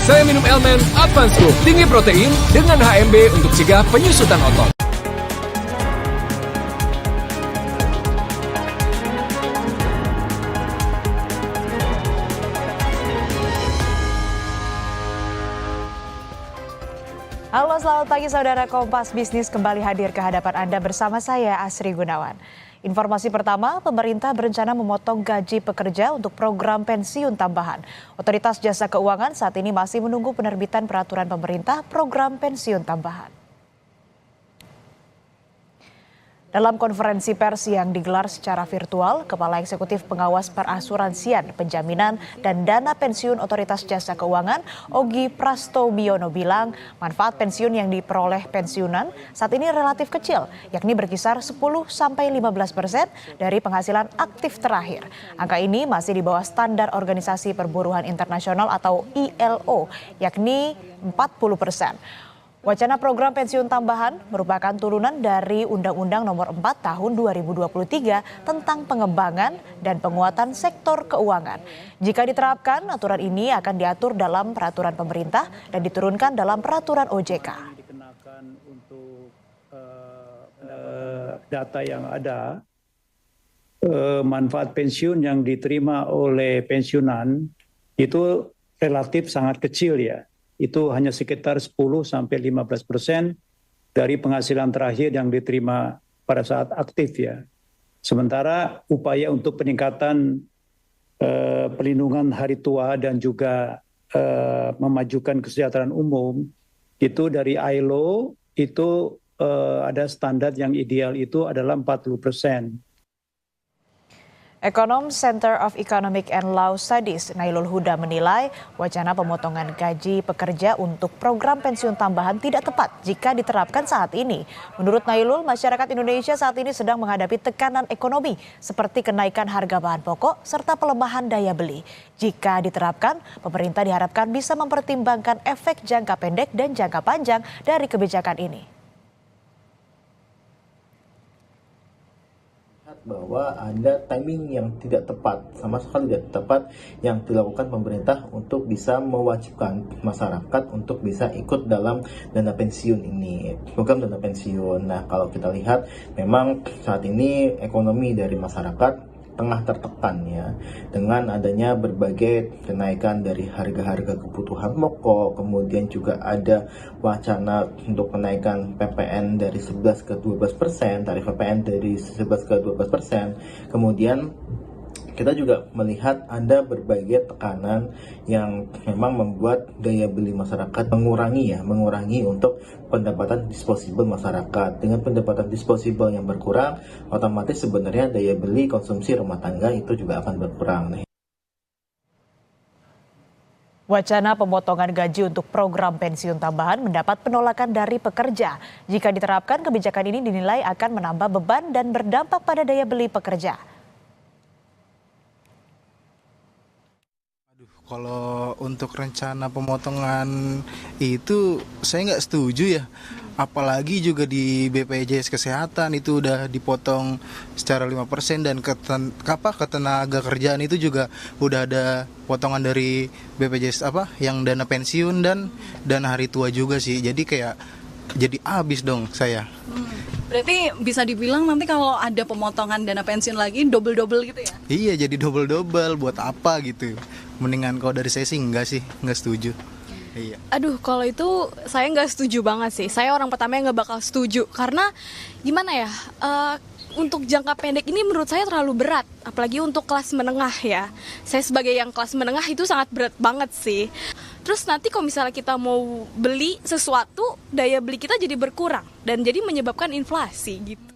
Saya minum Elmen Advance Group, tinggi protein dengan HMB untuk cegah penyusutan otot. Halo, selamat pagi saudara. Kompas Bisnis kembali hadir ke hadapan Anda bersama saya Asri Gunawan. Informasi pertama, pemerintah berencana memotong gaji pekerja untuk program pensiun tambahan. Otoritas Jasa Keuangan saat ini masih menunggu penerbitan peraturan pemerintah program pensiun tambahan. Dalam konferensi pers yang digelar secara virtual, Kepala Eksekutif Pengawas Perasuransian, Penjaminan, dan Dana Pensiun Otoritas Jasa Keuangan, Ogi Prastobiono bilang manfaat pensiun yang diperoleh pensiunan saat ini relatif kecil, yakni berkisar 10-15% dari penghasilan aktif terakhir. Angka ini masih di bawah standar Organisasi Perburuhan Internasional atau ILO, yakni 40%. Wacana program pensiun tambahan merupakan turunan dari Undang-Undang Nomor 4 Tahun 2023 tentang pengembangan dan penguatan sektor keuangan. Jika diterapkan, aturan ini akan diatur dalam peraturan pemerintah dan diturunkan dalam peraturan OJK. Dikenakan untuk data yang ada, manfaat pensiun yang diterima oleh pensiunan itu relatif sangat kecil ya. Itu hanya sekitar 10-15% dari penghasilan terakhir yang diterima pada saat aktif ya. Sementara upaya untuk peningkatan pelindungan hari tua dan juga memajukan kesejahteraan umum itu dari ILO itu ada standar yang ideal itu adalah 40%. Ekonom Center of Economic and Law Studies Nailul Huda menilai wacana pemotongan gaji pekerja untuk program pensiun tambahan tidak tepat jika diterapkan saat ini. Menurut Nailul, masyarakat Indonesia saat ini sedang menghadapi tekanan ekonomi seperti kenaikan harga bahan pokok serta pelemahan daya beli. Jika diterapkan, pemerintah diharapkan bisa mempertimbangkan efek jangka pendek dan jangka panjang dari kebijakan ini. Bahwa ada timing yang tidak tepat, sama sekali tidak tepat yang dilakukan pemerintah untuk bisa mewajibkan masyarakat untuk bisa ikut dalam dana pensiun ini, program dana pensiun. Nah, kalau kita lihat memang saat ini ekonomi dari masyarakat tengah tertekan ya, dengan adanya berbagai kenaikan dari harga-harga kebutuhan pokok, kemudian juga ada wacana untuk kenaikan PPN dari 11 ke 12%, tarif PPN dari 11 ke 12%, kemudian kita juga melihat ada berbagai tekanan yang memang membuat daya beli masyarakat mengurangi untuk pendapatan disposable masyarakat. Dengan pendapatan disposable yang berkurang, otomatis sebenarnya daya beli konsumsi rumah tangga itu juga akan berkurang. Wacana pemotongan gaji untuk program pensiun tambahan mendapat penolakan dari pekerja. Jika diterapkan, kebijakan ini dinilai akan menambah beban dan berdampak pada daya beli pekerja. Kalau untuk rencana pemotongan itu saya nggak setuju ya. Apalagi juga di BPJS Kesehatan itu udah dipotong secara 5% dan ketenaga kerjaan itu juga udah ada potongan dari BPJS yang dana pensiun dan dana hari tua juga sih. Jadi habis dong saya. Berarti bisa dibilang nanti kalau ada pemotongan dana pensiun lagi double-double gitu ya? Iya, jadi double-double buat apa gitu. Mendingan kalau dari saya sih nggak setuju. Iya. Aduh, kalau itu saya nggak setuju banget sih. Saya orang pertama yang nggak bakal setuju karena gimana ya? Untuk jangka pendek ini menurut saya terlalu berat, apalagi untuk kelas menengah ya. Saya sebagai yang kelas menengah itu sangat berat banget sih. Terus nanti kalau misalnya kita mau beli sesuatu, daya beli kita jadi berkurang dan jadi menyebabkan inflasi gitu.